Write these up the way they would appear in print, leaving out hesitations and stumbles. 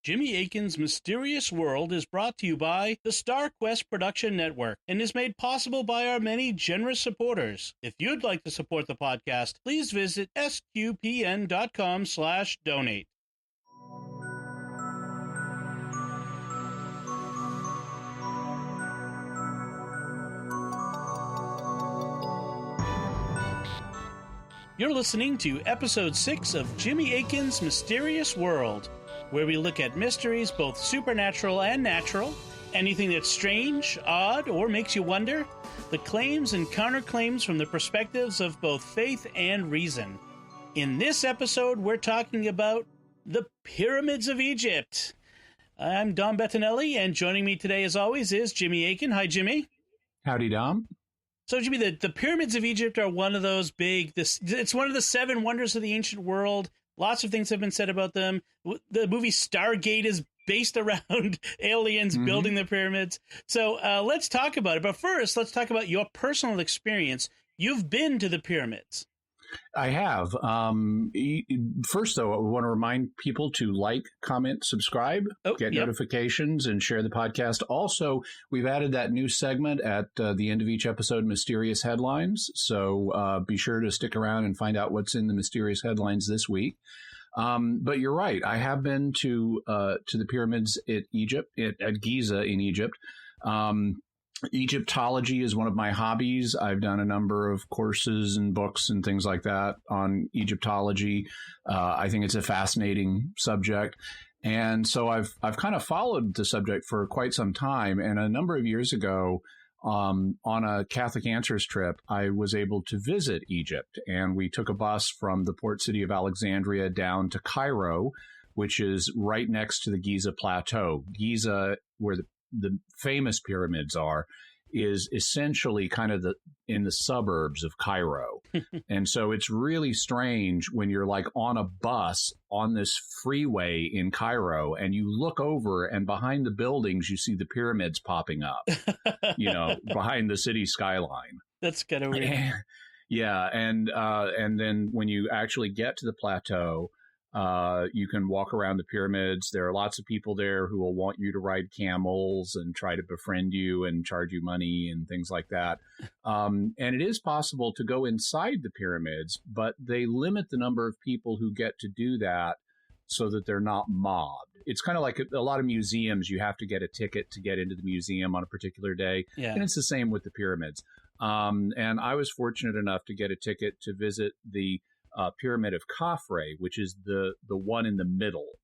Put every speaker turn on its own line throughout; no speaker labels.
Jimmy Akin's Mysterious World is brought to you by the Star Quest Production Network and is made possible by our many generous supporters. If you'd like to support the podcast, please visit sqpn.com/donate. You're listening to Episode 6 of Jimmy Akin's Mysterious World, where we look at mysteries both supernatural and natural, anything that's strange, odd, or makes you wonder, the claims and counterclaims from the perspectives of both faith and reason. In this episode, we're talking about the Pyramids of Egypt. I'm Dom Bettinelli, and joining me today, as always, is Jimmy Akin. Hi, Jimmy.
Howdy, Dom.
So, Jimmy, the Pyramids of Egypt are one of those big, it's one of the seven wonders of the ancient world. Lots of things have been said about them. The movie Stargate is based around aliens building the pyramids. So let's talk about it. But first, let's talk about your personal experience. You've been to the pyramids.
I have. First, though, I want to remind people to like, comment, subscribe, get notifications, and share the podcast. Also, we've added that new segment at the end of each episode, Mysterious Headlines. So be sure to stick around and find out what's in the Mysterious Headlines this week. But you're right. I have been to the pyramids at Giza in Egypt. Egyptology is one of my hobbies. I've done a number of courses and books and things like that on Egyptology. I think it's a fascinating subject. And so I've kind of followed the subject for quite some time. And a number of years ago, on a Catholic Answers trip, I was able to visit Egypt. And we took a bus from the port city of Alexandria down to Cairo, which is right next to the Giza Plateau. Giza, where the famous pyramids are, is essentially kind of in the suburbs of Cairo. And so it's really strange when you're like on a bus on this freeway in Cairo and you look over and behind the buildings, you see the pyramids popping up, behind the city skyline.
That's kind of weird.
Yeah. And then when you actually get to the plateau, you can walk around the pyramids. There are lots of people there who will want you to ride camels and try to befriend you and charge you money and things like that. And it is possible to go inside the pyramids, but they limit the number of people who get to do that so that they're not mobbed. It's kind of like a lot of museums. You have to get a ticket to get into the museum on a particular day. Yeah. And it's the same with the pyramids. And I was fortunate enough to get a ticket to visit the Pyramid of Khafre, which is the one in the middle.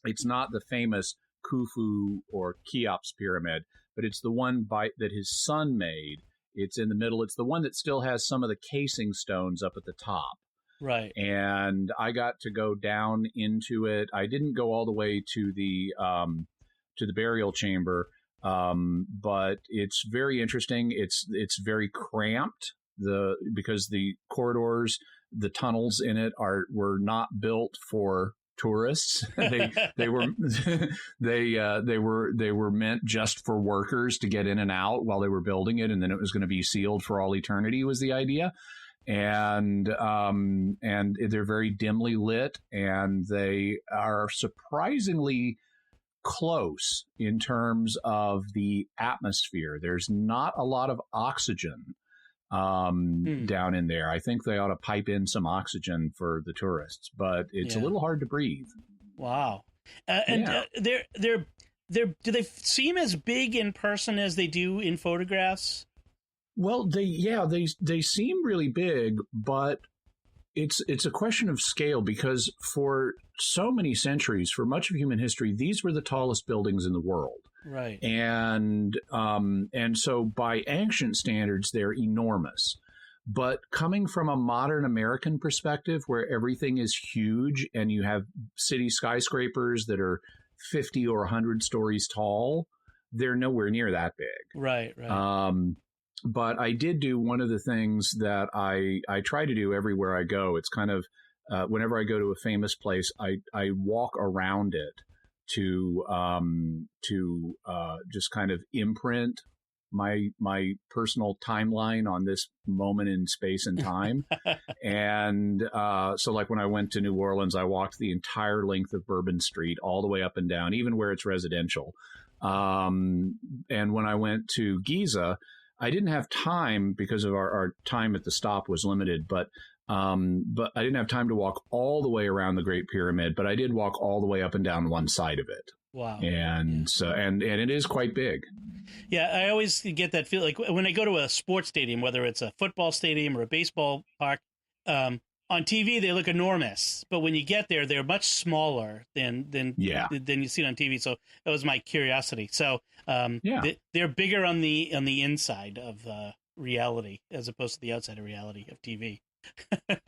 It's not the famous Khufu or Cheops pyramid, but it's the one that his son made. It's in the middle. It's the one that still has some of the casing stones up at the top.
Right.
And I got to go down into it. I didn't go all the way to the burial chamber, but it's very interesting. It's very cramped because the corridors, the tunnels in it were not built for tourists. They were meant just for workers to get in and out while they were building it, and then it was going to be sealed for all eternity was the idea. And they're very dimly lit, and they are surprisingly close in terms of the atmosphere. There's not a lot of oxygen down in there. I think they ought to pipe in some oxygen for the tourists, but it's a little hard to breathe.
Wow. Do they seem as big in person as they do in photographs?
Well, they seem really big, but it's a question of scale, because for so many centuries, for much of human history, these were the tallest buildings in the world.
Right.
And so by ancient standards, they're enormous. But coming from a modern American perspective, where everything is huge and you have city skyscrapers that are 50 or 100 stories tall, they're nowhere near that big.
Right.
But I did do one of the things that I try to do everywhere I go. It's kind of whenever I go to a famous place, I walk around it to just kind of imprint my personal timeline on this moment in space and time. And so like when I went to New Orleans, I walked the entire length of Bourbon Street all the way up and down, even where it's residential. And when I went to Giza, I didn't have time because of our time at the stop was limited, but I didn't have time to walk all the way around the Great Pyramid, but I did walk all the way up and down one side of it.
Wow.
And so, and it is quite big.
Yeah, I always get that feel like when I go to a sports stadium, whether it's a football stadium or a baseball park, on TV they look enormous, but when you get there, they're much smaller than you see on TV. So that was my curiosity. So they're bigger on the inside of reality as opposed to the outside of reality of TV.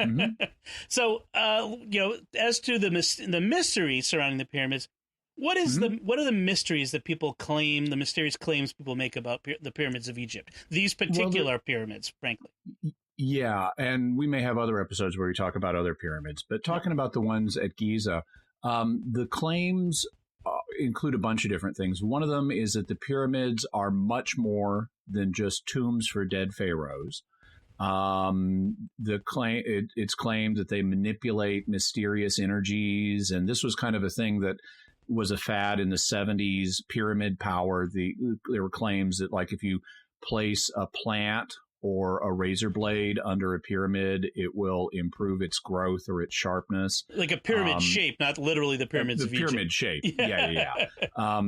Mm-hmm. So as to the mystery surrounding the pyramids, what are the mysteries that people claim, the mysterious claims people make about the pyramids of Egypt, these particular pyramids, frankly?
Yeah, and we may have other episodes where we talk about other pyramids, but talking about the ones at Giza, the claims include a bunch of different things. One of them is that the pyramids are much more than just tombs for dead pharaohs. It's claimed that they manipulate mysterious energies, and this was kind of a thing that was a fad in the 70s, pyramid power. There were claims that, like, if you place a plant or a razor blade under a pyramid, it will improve its growth or its sharpness.
Like a pyramid shape, not literally the pyramids of Egypt.
The pyramid shape, yeah.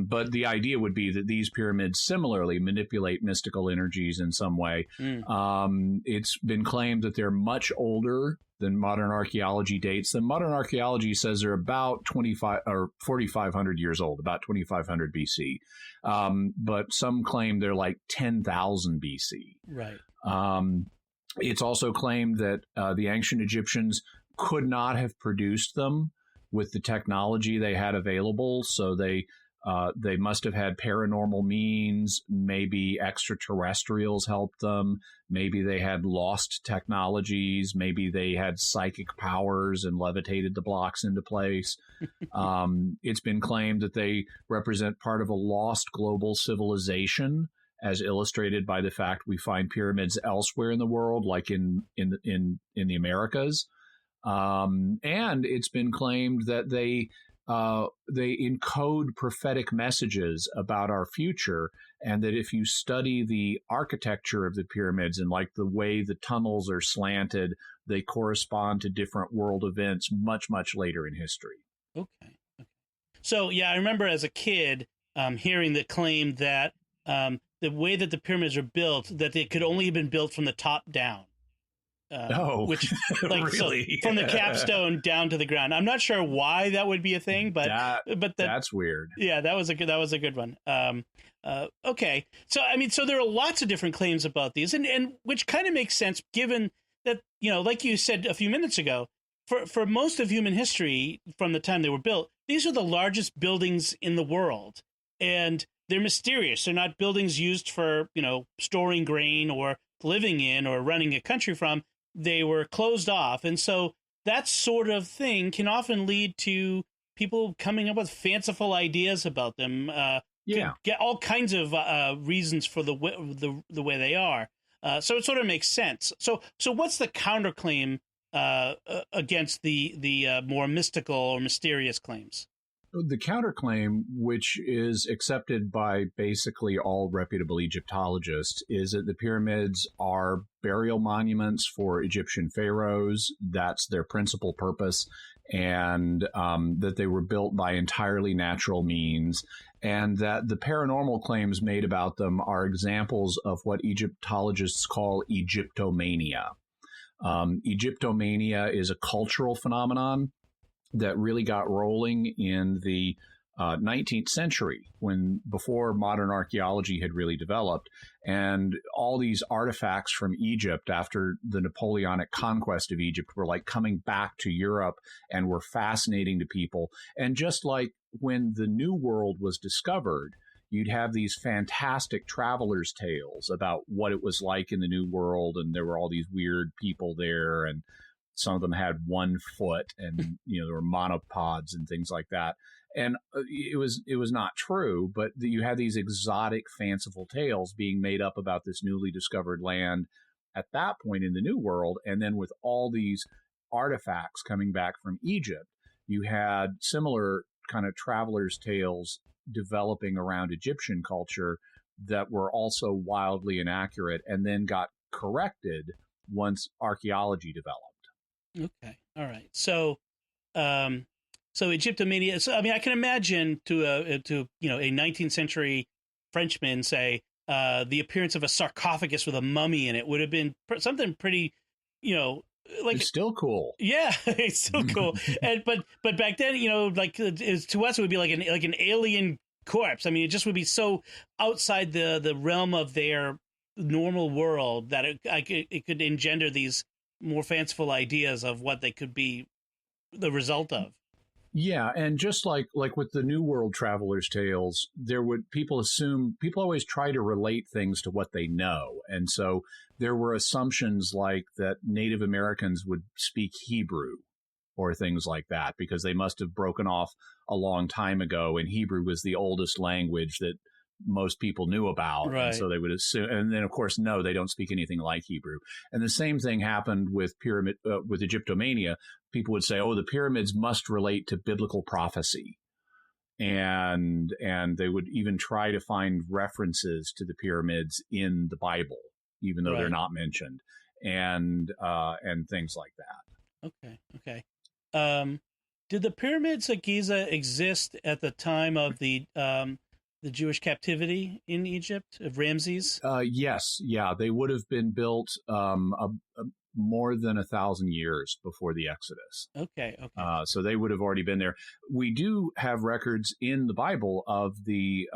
But the idea would be that these pyramids similarly manipulate mystical energies in some way. It's been claimed that they're much older than modern archaeology dates. The modern archaeology says they're about 4,500 years old, about 2,500 BC. But some claim they're like 10,000 BC.
Right.
It's also claimed that the ancient Egyptians could not have produced them with the technology they had available. So they must have had paranormal means. Maybe extraterrestrials helped them. Maybe they had lost technologies. Maybe they had psychic powers and levitated the blocks into place. It's been claimed that they represent part of a lost global civilization, as illustrated by the fact we find pyramids elsewhere in the world, like in the Americas. And it's been claimed that they encode prophetic messages about our future, and that if you study the architecture of the pyramids and like the way the tunnels are slanted, they correspond to different world events much, much later in history.
Okay. So, yeah, I remember as a kid hearing the claim that the way that the pyramids are built, that they could only have been built from the top down. Which, like, really? So from the capstone down to the ground. I'm not sure why that would be a thing, but
that's weird.
Yeah, that was a good one. Okay, so I mean, so there are lots of different claims about these, and which kind of makes sense given that, like you said a few minutes ago, for most of human history from the time they were built, these are the largest buildings in the world, and they're mysterious. They're not buildings used for storing grain or living in or running a country from. They were closed off. And so that sort of thing can often lead to people coming up with fanciful ideas about them. Get all kinds of reasons for the way they are. So it sort of makes sense. So what's the counterclaim against the more mystical or mysterious claims?
The counterclaim, which is accepted by basically all reputable Egyptologists, is that the pyramids are burial monuments for Egyptian pharaohs. That's their principal purpose, and that they were built by entirely natural means, and that the paranormal claims made about them are examples of what Egyptologists call Egyptomania. Egyptomania is a cultural phenomenon that really got rolling in the 19th century, before modern archaeology had really developed. And all these artifacts from Egypt after the Napoleonic conquest of Egypt were like coming back to Europe and were fascinating to people. And just like when the New World was discovered, you'd have these fantastic travelers' tales about what it was like in the New World, and there were all these weird people there, and some of them had 1 foot, and there were monopods and things like that. And it was not true, but you had these exotic, fanciful tales being made up about this newly discovered land at that point in the New World. And then with all these artifacts coming back from Egypt, you had similar kind of travelers' tales developing around Egyptian culture that were also wildly inaccurate and then got corrected once archaeology developed.
Okay. All right. So, so Egyptomania. So, I mean, I can imagine to a 19th century Frenchman say the appearance of a sarcophagus with a mummy in it would have been something pretty, like
it's still cool.
Yeah, it's still cool. But back then, like to us, it would be like an alien corpse. I mean, it just would be so outside the realm of their normal world that it could engender these more fanciful ideas of what they could be the result of.
Yeah, and just like with the New World travelers' tales, people always try to relate things to what they know, and so there were assumptions like that Native Americans would speak Hebrew or things like that because they must have broken off a long time ago, and Hebrew was the oldest language that most people knew about.
Right.
And so they would assume, and then of course, no, they don't speak anything like Hebrew. And the same thing happened with with Egyptomania. People would say, oh, the pyramids must relate to biblical prophecy. And they would even try to find references to the pyramids in the Bible, even though they're not mentioned, and things like that.
Okay. Did the pyramids at Giza exist at the time of the Jewish captivity in Egypt of Ramses?
Yes. Yeah. They would have been built more than 1,000 years before the Exodus.
Okay.
So they would have already been there. We do have records in the Bible of the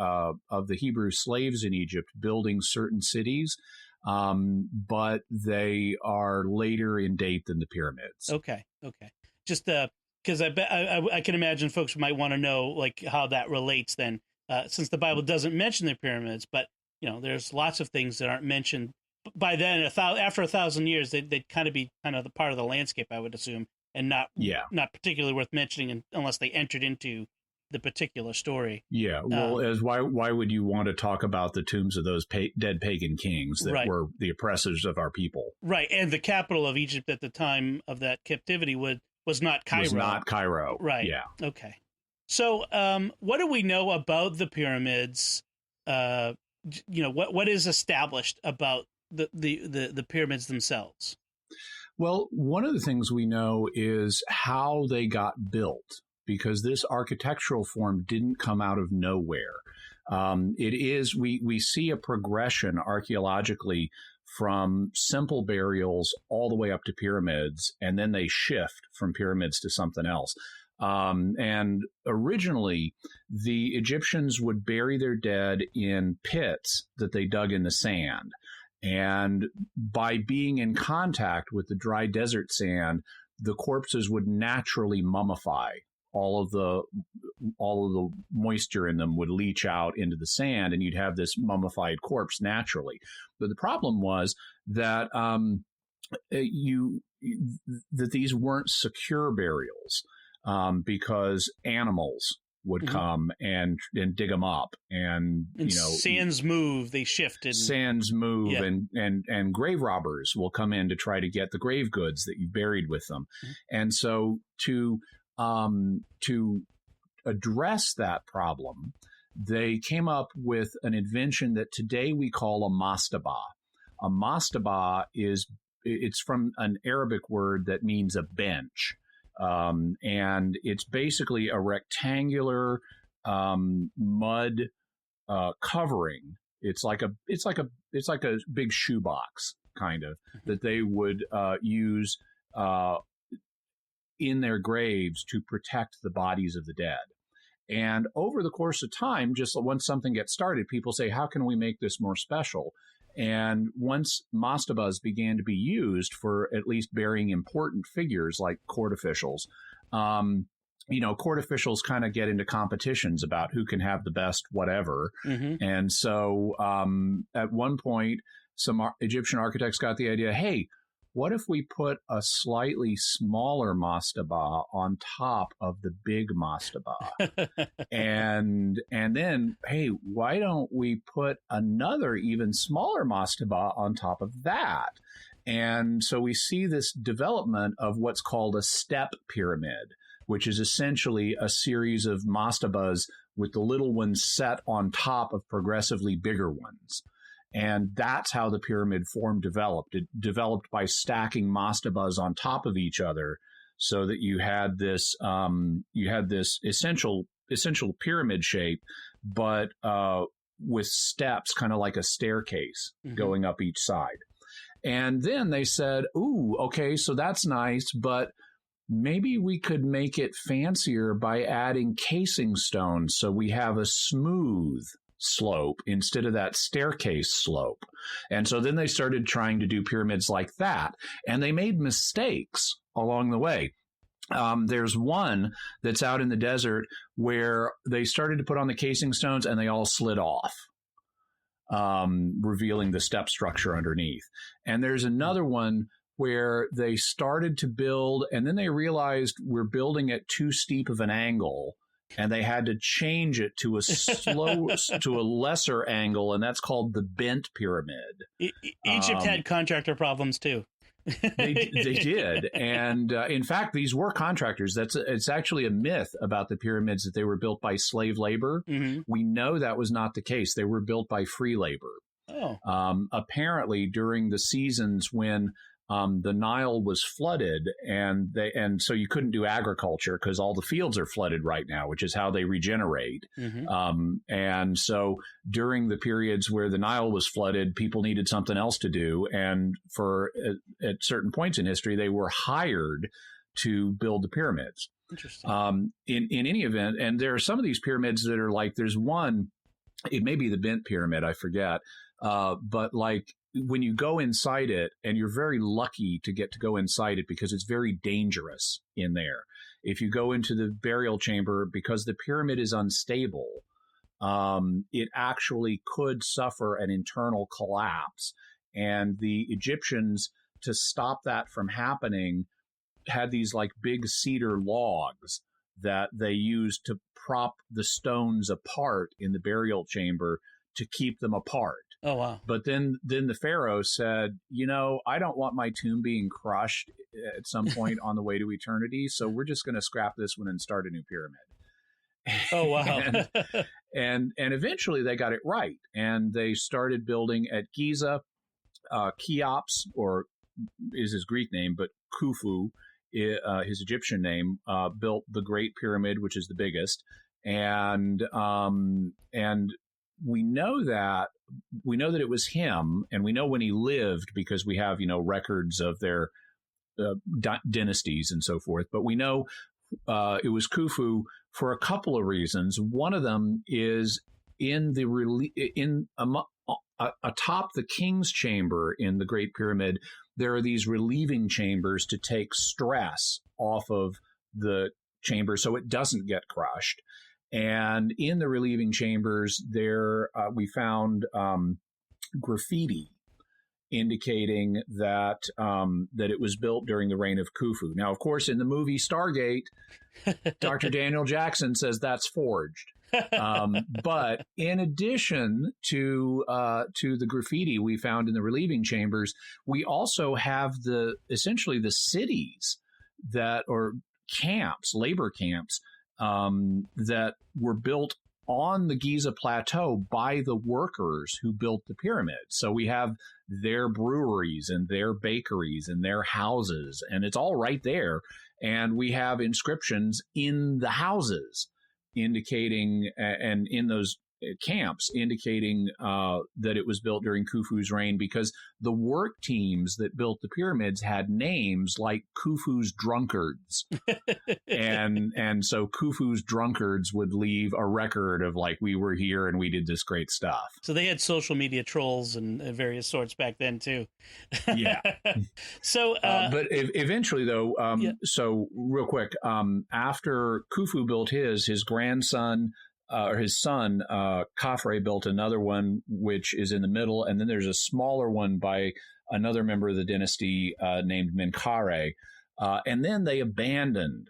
Hebrew slaves in Egypt building certain cities, but they are later in date than the pyramids.
Okay. Just because I can imagine folks might want to know like how that relates then. Since the Bible doesn't mention the pyramids, but there's lots of things that aren't mentioned. By then, after 1,000 years, they'd kind of be the part of the landscape, I would assume, and not particularly worth mentioning unless they entered into the particular story.
Yeah, well, why would you want to talk about the tombs of those dead pagan kings that were the oppressors of our people?
Right, and the capital of Egypt at the time of that captivity was not Cairo.
Was not Cairo.
Right.
Yeah.
Okay. So, what do we know about the pyramids? What is established about the pyramids themselves?
Well, one of the things we know is how they got built, because this architectural form didn't come out of nowhere. We see a progression archaeologically from simple burials all the way up to pyramids, and then they shift from pyramids to something else. And originally, the Egyptians would bury their dead in pits that they dug in the sand. And by being in contact with the dry desert sand, the corpses would naturally mummify. All of the moisture in them would leach out into the sand, and you'd have this mummified corpse naturally. But the problem was that that these weren't secure burials. Because animals would come and dig them up, and
sands move, they shift,
and grave robbers will come in to try to get the grave goods that you buried with them, and so to address that problem, they came up with an invention that today we call a mastaba. A mastaba it's from an Arabic word that means a bench. And it's basically a rectangular mud covering. It's like a big shoebox kind of that they would use in their graves to protect the bodies of the dead. And over the course of time, just once something gets started, people say, "How can we make this more special?" And once mastabas began to be used for at least burying important figures like court officials, court officials kind of get into competitions about who can have the best whatever. And so at one point, some Egyptian architects got the idea, hey, what if we put a slightly smaller mastaba on top of the big mastaba? and then, hey, why don't we put another even smaller mastaba on top of that? And so we see this development of what's called a step pyramid, which is essentially a series of mastabas with the little ones set on top of progressively bigger ones. And that's how the pyramid form developed. It developed by stacking mastabas on top of each other, so that you had this essential pyramid shape, but with steps, kind of like a staircase going up each side. And then they said, "Ooh, okay, so that's nice, but maybe we could make it fancier by adding casing stones, so we have a smooth slope instead of that staircase slope." And so then they started trying to do pyramids like that, and they made mistakes along the way. There's one that's out in the desert where they started to put on the casing stones and they all slid off, revealing the step structure underneath. And there's another one where they started to build, and then they realized we're building at too steep of an angle, and they had to change it to a lesser angle, and that's called the bent pyramid.
Egypt had contractor problems too.
they did, and in fact, these were contractors. It's actually a myth about the pyramids that they were built by slave labor. We know that was not the case. They were built by free labor. Apparently, during the seasons when the Nile was flooded, and so you couldn't do agriculture because all the fields are flooded right now, which is how they regenerate. And so during the periods where the Nile was flooded, people needed something else to do, and at certain points in history, they were hired to build the pyramids.
Interesting.
In any event, and there are some of these pyramids that are like, there's one, it may be the bent pyramid, I forget, but like, when you go inside it, and you're very lucky to get to go inside it because it's very dangerous in there. If you go into the burial chamber, because the pyramid is unstable, it actually could suffer an internal collapse. And the Egyptians, to stop that from happening, had these like big cedar logs that they used to prop the stones apart in the burial chamber to keep them apart.
Oh, wow.
But then the pharaoh said, I don't want my tomb being crushed at some point on the way to eternity, so we're just going to scrap this one and start a new pyramid.
Oh, wow.
and eventually they got it right, and they started building at Giza. Cheops, or is his Greek name, but Khufu, his Egyptian name, built the Great Pyramid, which is the biggest. And we know that it was him, and we know when he lived because we have, records of their dynasties and so forth. But we know it was Khufu for a couple of reasons. One of them is atop the king's chamber in the Great Pyramid, there are these relieving chambers to take stress off of the chamber so it doesn't get crushed. And in the relieving chambers, we found graffiti indicating that it was built during the reign of Khufu. Now, of course, in the movie Stargate, Dr. Daniel Jackson says that's forged. But in addition to the graffiti we found in the relieving chambers, we also have essentially the cities or camps, labor camps, that were built on the Giza plateau by the workers who built the pyramids. So we have their breweries and their bakeries and their houses, and it's all right there. And we have inscriptions in the houses indicating, and in those camps indicating that it was built during Khufu's reign, because the work teams that built the pyramids had names like Khufu's drunkards. and so Khufu's drunkards would leave a record of like, we were here and we did this great stuff.
So they had social media trolls and various sorts back then too.
Yeah.
So,
but eventually though, so real quick, after Khufu built his grandson, or his son, Khafre, built another one, which is in the middle. And then there's a smaller one by another member of the dynasty named Menkaure. And then they abandoned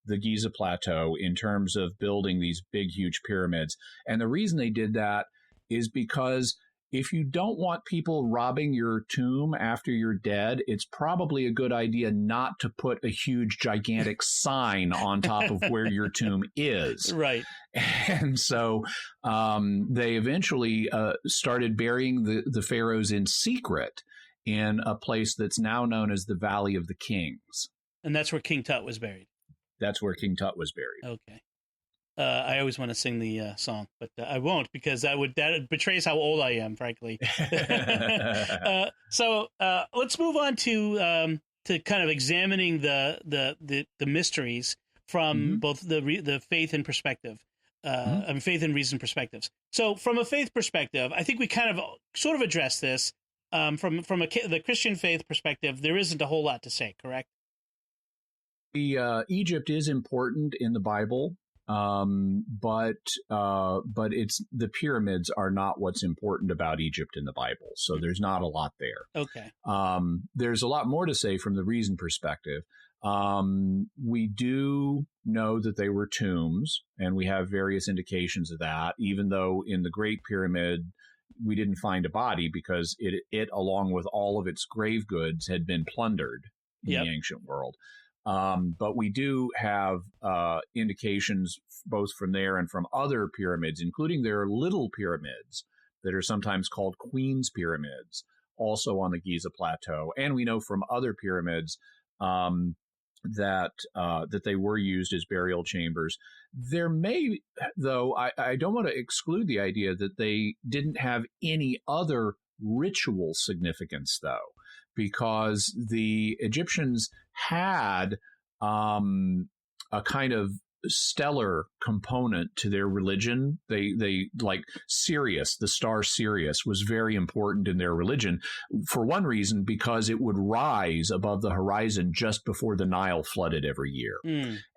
the Giza Plateau in terms of building these big, huge pyramids. And the reason they did that is because if you don't want people robbing your tomb after you're dead, it's probably a good idea not to put a huge, gigantic sign on top of where your tomb is.
Right.
And so they eventually started burying the pharaohs in secret in a place that's now known as the Valley of the Kings.
And that's where King Tut was buried.
That's where King Tut was buried.
Okay. I always want to sing the song, but I won't because that betrays how old I am, frankly. So let's move on to kind of examining the mysteries from both the faith and perspective, I mean, faith and reason perspectives. So from a faith perspective, I think we kind of sort of addressed this. From the Christian faith perspective, there isn't a whole lot to say, correct?
Egypt is important in the Bible. But it's the pyramids are not what's important about Egypt in the Bible. So there's not a lot there.
Okay.
There's a lot more to say from the reason perspective. We do know that they were tombs, and we have various indications of that, even though in the Great Pyramid, we didn't find a body because it along with all of its grave goods, had been plundered in the ancient world. But we do have indications both from there and from other pyramids, including their little pyramids that are sometimes called Queen's Pyramids, also on the Giza Plateau. And we know from other pyramids that they were used as burial chambers. There may, though, I don't want to exclude the idea that they didn't have any other ritual significance, though, because the Egyptians had a kind of stellar component to their religion. They like Sirius, the star Sirius, was very important in their religion for one reason, because it would rise above the horizon just before the Nile flooded every year.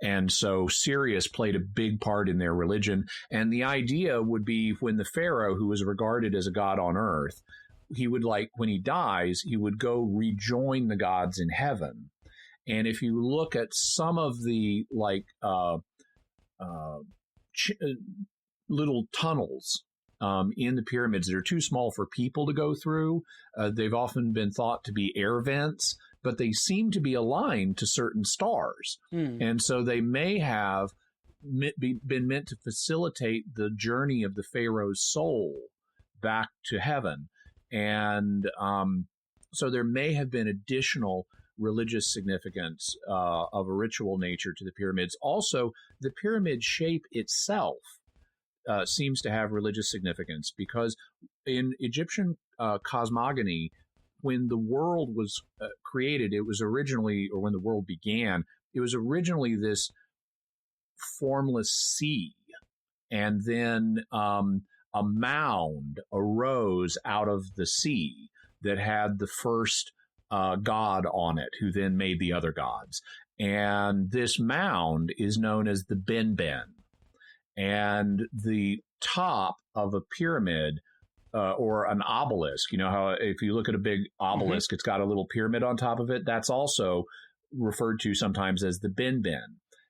And so Sirius played a big part in their religion. And the idea would be when the pharaoh, who was regarded as a god on earth, he would, like, when he dies, he would go rejoin the gods in heaven. And if you look at some of the little tunnels in the pyramids that are too small for people to go through, they've often been thought to be air vents, but they seem to be aligned to certain stars. And so they may have been meant to facilitate the journey of the pharaoh's soul back to heaven. And so there may have been additional religious significance of a ritual nature to the pyramids. Also, the pyramid shape itself seems to have religious significance, because in Egyptian cosmogony, when the world was created, it was originally, or when the world began, it was originally this formless sea. And then a mound arose out of the sea that had the first god on it, who then made the other gods. And this mound is known as the Ben. And the top of a pyramid or an obelisk, you know how if you look at a big obelisk, it's got a little pyramid on top of it. That's also referred to sometimes as the Ben.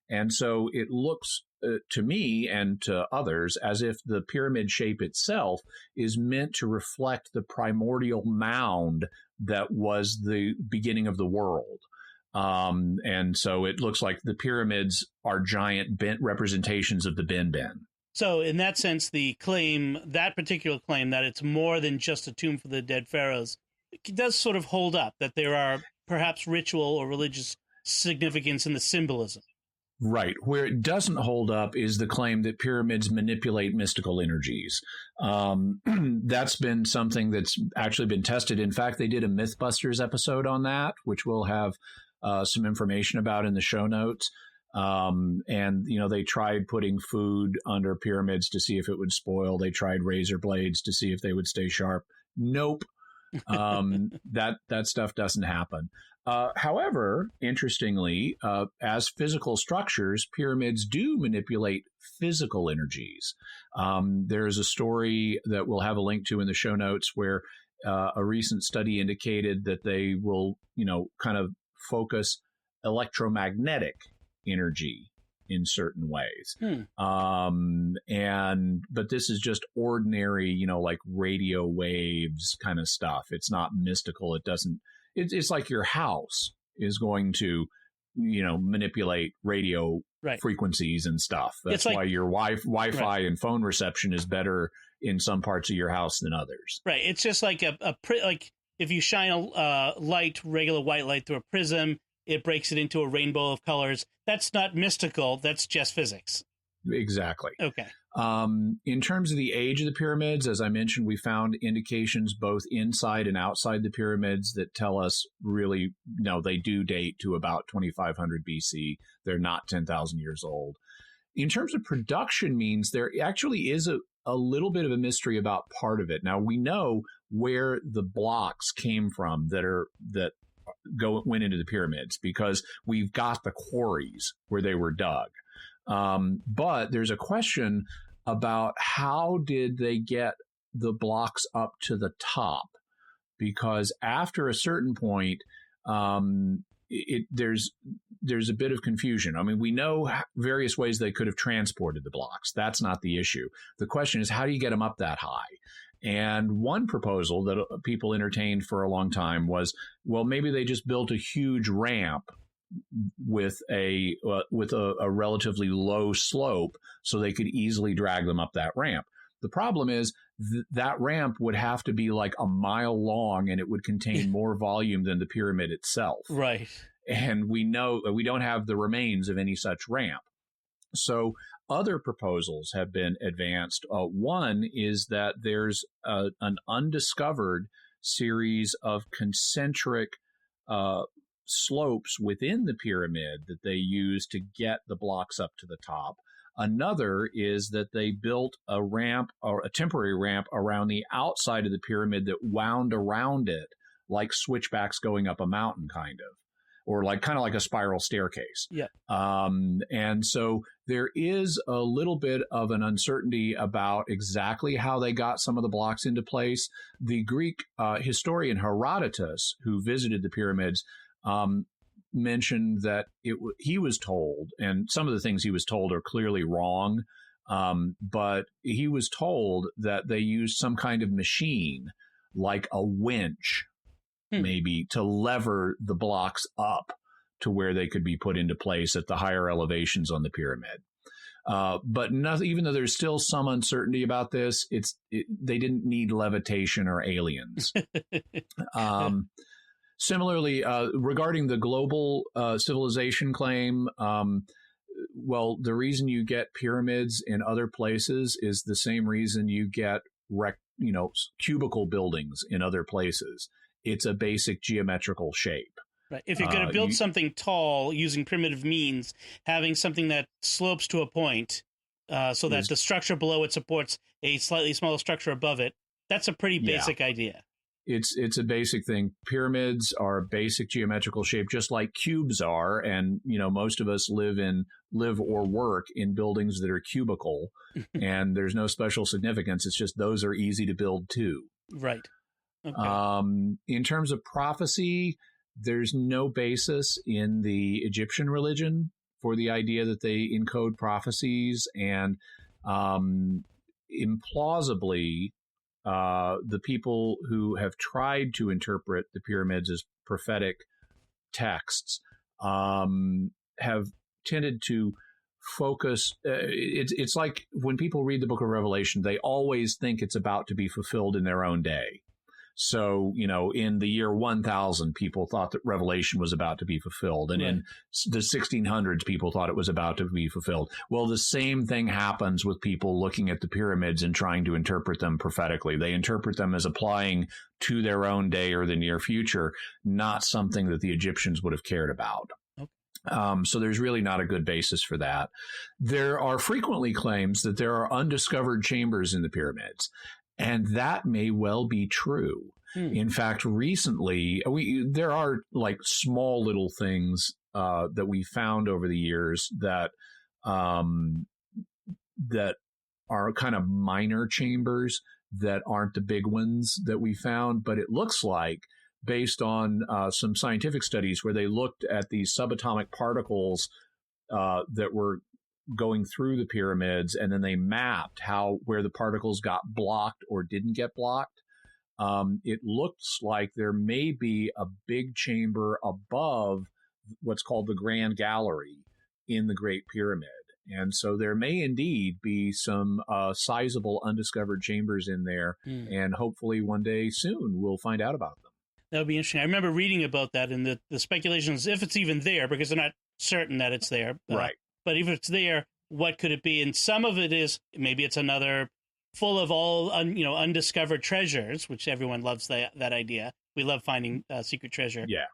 And so it looks to me and to others as if the pyramid shape itself is meant to reflect the primordial mound that was the beginning of the world. And so it looks like the pyramids are giant bent representations of the Ben.
So in that sense, that particular claim that it's more than just a tomb for the dead pharaohs, it does sort of hold up, that there are perhaps ritual or religious significance in the symbolism.
Right. Where it doesn't hold up is the claim that pyramids manipulate mystical energies. That's been something that's actually been tested. In fact, they did a Mythbusters episode on that, which we'll have some information about in the show notes. And, you know, they tried putting food under pyramids to see if it would spoil. They tried razor blades to see if they would stay sharp. Nope. That stuff doesn't happen. However, interestingly, as physical structures, pyramids do manipulate physical energies. There's a story that we'll have a link to in the show notes where a recent study indicated that they will, kind of focus electromagnetic energy in certain ways. But this is just ordinary, like radio waves kind of stuff. It's not mystical. It's like your house is going to, manipulate radio frequencies and stuff. That's why your Wi-Fi and phone reception is better in some parts of your house than others.
Right. It's just like like if you shine a regular white light through a prism, it breaks it into a rainbow of colors. That's not mystical. That's just physics.
Exactly.
Okay.
In terms of the age of the pyramids, as I mentioned, we found indications both inside and outside the pyramids that tell us really, no, they do date to about 2500 BC. They're not 10,000 years old. In terms of production means, there actually is a little bit of a mystery about part of it. Now, we know where the blocks came from that went into the pyramids because we've got the quarries where they were dug. But there's a question about how did they get the blocks up to the top? Because after a certain point, there's a bit of confusion. I mean, we know various ways they could have transported the blocks. That's not the issue. The question is, how do you get them up that high? And one proposal that people entertained for a long time was, well, maybe they just built a huge ramp with a relatively low slope so they could easily drag them up that ramp. The problem is that ramp would have to be like a mile long, and it would contain more volume than the pyramid itself.
Right.
And we know we don't have the remains of any such ramp. So other proposals have been advanced. One is that there's an undiscovered series of concentric slopes within the pyramid that they use to get the blocks up to the top. Another is that they built a ramp, or a temporary ramp, around the outside of the pyramid that wound around it like switchbacks going up a mountain, kind of, or kind of like a spiral staircase.
Yeah.
And so there is a little bit of an uncertainty about exactly how they got some of the blocks into place. The Greek historian Herodotus, who visited the pyramids, mentioned that he was told, and some of the things he was told are clearly wrong, but he was told that they used some kind of machine, like a winch, maybe, to lever the blocks up to where they could be put into place at the higher elevations on the pyramid. But even though there's still some uncertainty about this, they didn't need levitation or aliens. Similarly, regarding the global civilization claim, well, the reason you get pyramids in other places is the same reason you get cubicle buildings in other places. It's a basic geometrical shape.
Right. If you're going to build something tall using primitive means, having something that slopes to a point so that the structure below it supports a slightly smaller structure above it, that's a pretty basic idea.
It's a basic thing. Pyramids are a basic geometrical shape, just like cubes are. And, most of us live or work in buildings that are cubical, and there's no special significance. It's just those are easy to build too.
Right. Okay.
In terms of prophecy, there's no basis in the Egyptian religion for the idea that they encode prophecies, and implausibly, the people who have tried to interpret the pyramids as prophetic texts have tended to focus. It's like when people read the book of Revelation, they always think it's about to be fulfilled in their own day. So, in the year 1000, people thought that Revelation was about to be fulfilled. And in the 1600s, people thought it was about to be fulfilled. Well, the same thing happens with people looking at the pyramids and trying to interpret them prophetically. They interpret them as applying to their own day or the near future, not something that the Egyptians would have cared about. So there's really not a good basis for that. There are frequently claims that there are undiscovered chambers in the pyramids. And that may well be true. In fact, recently, there are small little things that we found over the years that are kind of minor chambers that aren't the big ones that we found, but it looks like, based on some scientific studies where they looked at these subatomic particles that were going through the pyramids, and then they mapped where the particles got blocked or didn't get blocked. It looks like there may be a big chamber above what's called the Grand Gallery in the Great Pyramid. And so there may indeed be some sizable undiscovered chambers in there, and hopefully one day soon we'll find out about them.
That would be interesting. I remember reading about that, and the speculation is if it's even there, because they're not certain that it's there.
Right.
But if it's there, what could it be? And some of it is, maybe it's another full of all undiscovered treasures, which everyone loves that idea. We love finding secret treasure.
Yeah.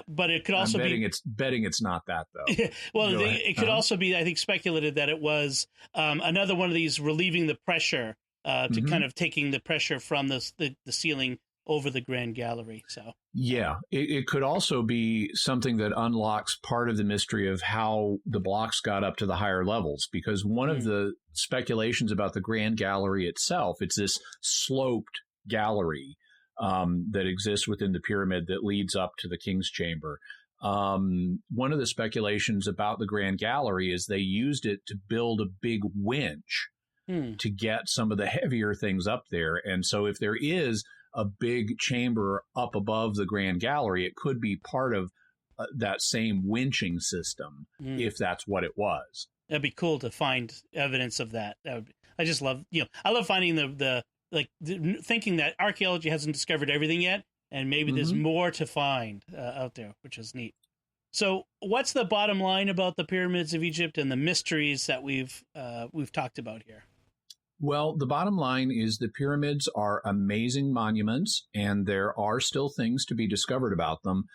But it could also
be betting it's not that, though.
Well, it could also be, I think, speculated that it was another one of these relieving the pressure to kind of taking the pressure from the ceiling over the Grand Gallery. So
yeah, it could also be something that unlocks part of the mystery of how the blocks got up to the higher levels, because one of the speculations about the Grand Gallery itself, it's this sloped gallery that exists within the pyramid that leads up to the King's Chamber. One of the speculations about the Grand Gallery is they used it to build a big winch to get some of the heavier things up there. And so if there is a big chamber up above the Grand Gallery, it could be part of that same winching system, if that's what it was.
That'd be cool to find evidence of that. I just love, I love finding thinking that archaeology hasn't discovered everything yet, and maybe there's more to find out there, which is neat. So what's the bottom line about the pyramids of Egypt and the mysteries that we've talked about here?
Well, the bottom line is the pyramids are amazing monuments, and there are still things to be discovered about them,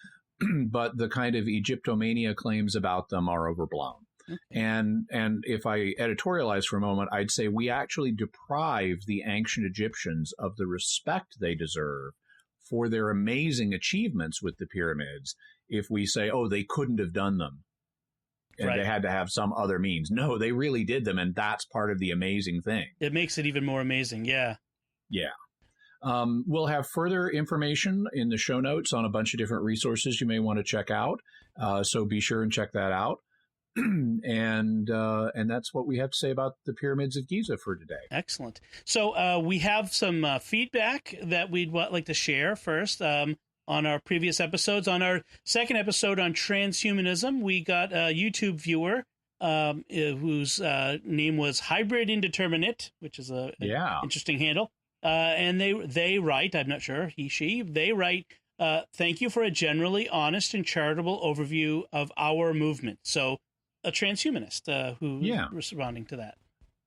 but the kind of Egyptomania claims about them are overblown. Okay. And if I editorialize for a moment, I'd say we actually deprive the ancient Egyptians of the respect they deserve for their amazing achievements with the pyramids if we say, oh, they couldn't have done them, and they had to have some other means. No, they really did them, and that's part of the amazing thing.
It makes it even more amazing, yeah.
Yeah. We'll have further information in the show notes on a bunch of different resources you may want to check out, so be sure and check that out. And that's what we have to say about the pyramids of Giza for today.
Excellent. So we have some feedback that we'd like to share first. On our previous episodes. On our second episode on transhumanism, we got a YouTube viewer whose name was Hybrid Indeterminate, which is an interesting handle. And they write, I'm not sure, they write, thank you for a generally honest and charitable overview of our movement. So a transhumanist who's responding to that.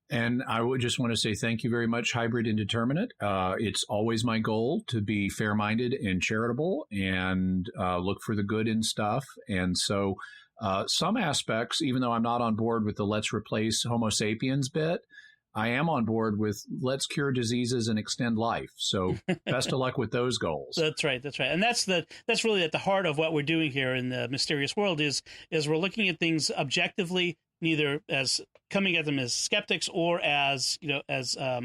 And I would just want to say thank you very much, Hybrid Indeterminate. It's always my goal to be fair-minded and charitable and look for the good in stuff. And so some aspects, even though I'm not on board with the let's replace Homo sapiens bit, I am on board with let's cure diseases and extend life. So best of luck with those goals.
That's right. And that's really at the heart of what we're doing here in the mysterious world is we're looking at things objectively, neither as coming at them as skeptics or as a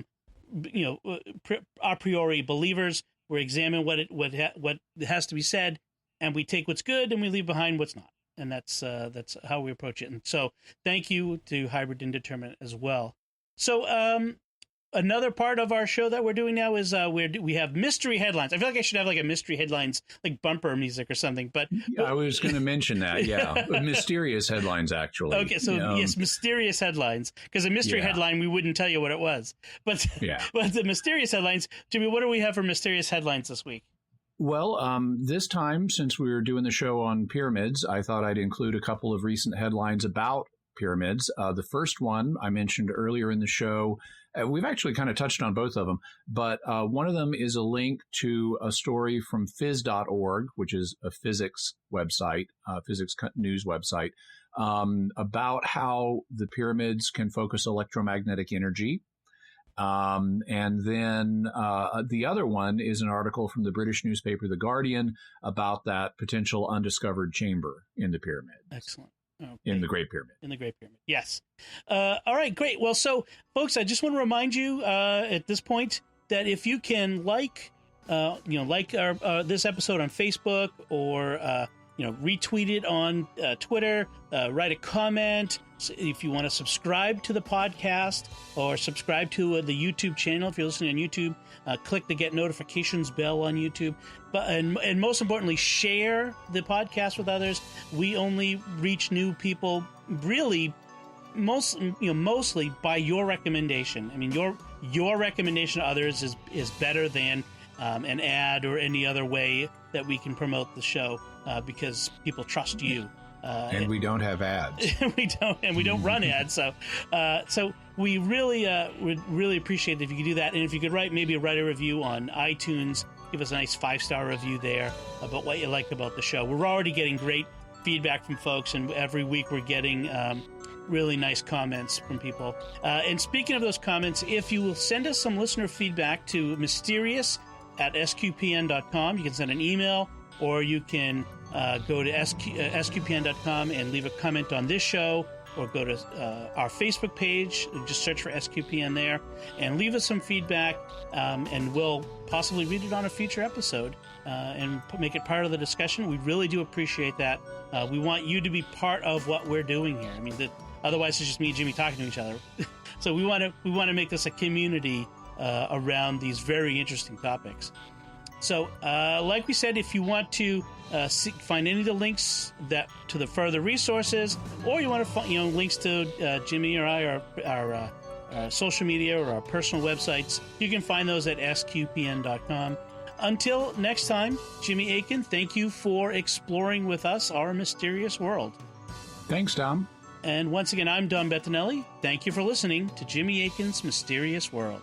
priori believers. We examine what has to be said, and we take what's good and we leave behind what's not. And that's how we approach it. And so thank you to Hybrid Indeterminate as well. So another part of our show that we're doing now is we have mystery headlines. I feel like I should have like a mystery headlines, like bumper music or something. But
I was going to mention that, mysterious headlines, actually.
Okay, so yes, mysterious headlines, because a mystery headline we wouldn't tell you what it was. But but the mysterious headlines, Jimmy, what do we have for mysterious headlines this week?
Well, this time, since we were doing the show on pyramids, I thought I'd include a couple of recent headlines about pyramids. The first one I mentioned earlier in the show. We've actually kind of touched on both of them, but one of them is a link to a story from phys.org, which is a physics website, physics news website, about how the pyramids can focus electromagnetic energy. And then the other one is an article from the British newspaper The Guardian about that potential undiscovered chamber in the pyramid.
Excellent. Okay.
In the Great Pyramid.
In the Great Pyramid, yes. All right, great. Well, so, folks, I just want to remind you at this point that if you can like our this episode on Facebook, or retweet it on Twitter, write a comment. If you want to subscribe to the podcast or subscribe to the YouTube channel, if you're listening on YouTube, click the Get Notifications bell on YouTube. And most importantly, share the podcast with others. We only reach new people really mostly by your recommendation. I mean, your recommendation to others is better than an ad or any other way that we can promote the show, because people trust you.
And we don't have ads.
we don't run ads. So we really would really appreciate it if you could do that. And if you could write a review on iTunes, give us a nice 5-star review there about what you like about the show. We're already getting great feedback from folks, and every week we're getting really nice comments from people. And speaking of those comments, if you will send us some listener feedback to mysterious@sqpn.com, you can send an email, or you can go to sqpn.com and leave a comment on this show, or go to our Facebook page, just search for SQPN there, and leave us some feedback, and we'll possibly read it on a future episode and make it part of the discussion. We really do appreciate that. We want you to be part of what we're doing here. I mean, otherwise it's just me and Jimmy talking to each other. So we want to make this a community around these very interesting topics. So, like we said, if you want to find any of the links to the further resources, or you want to find links to Jimmy or I, or our social media or our personal websites, you can find those at sqpn.com. Until next time, Jimmy Akin, thank you for exploring with us our mysterious world.
Thanks, Dom.
And once again, I'm Dom Bettinelli. Thank you for listening to Jimmy Akin's Mysterious World.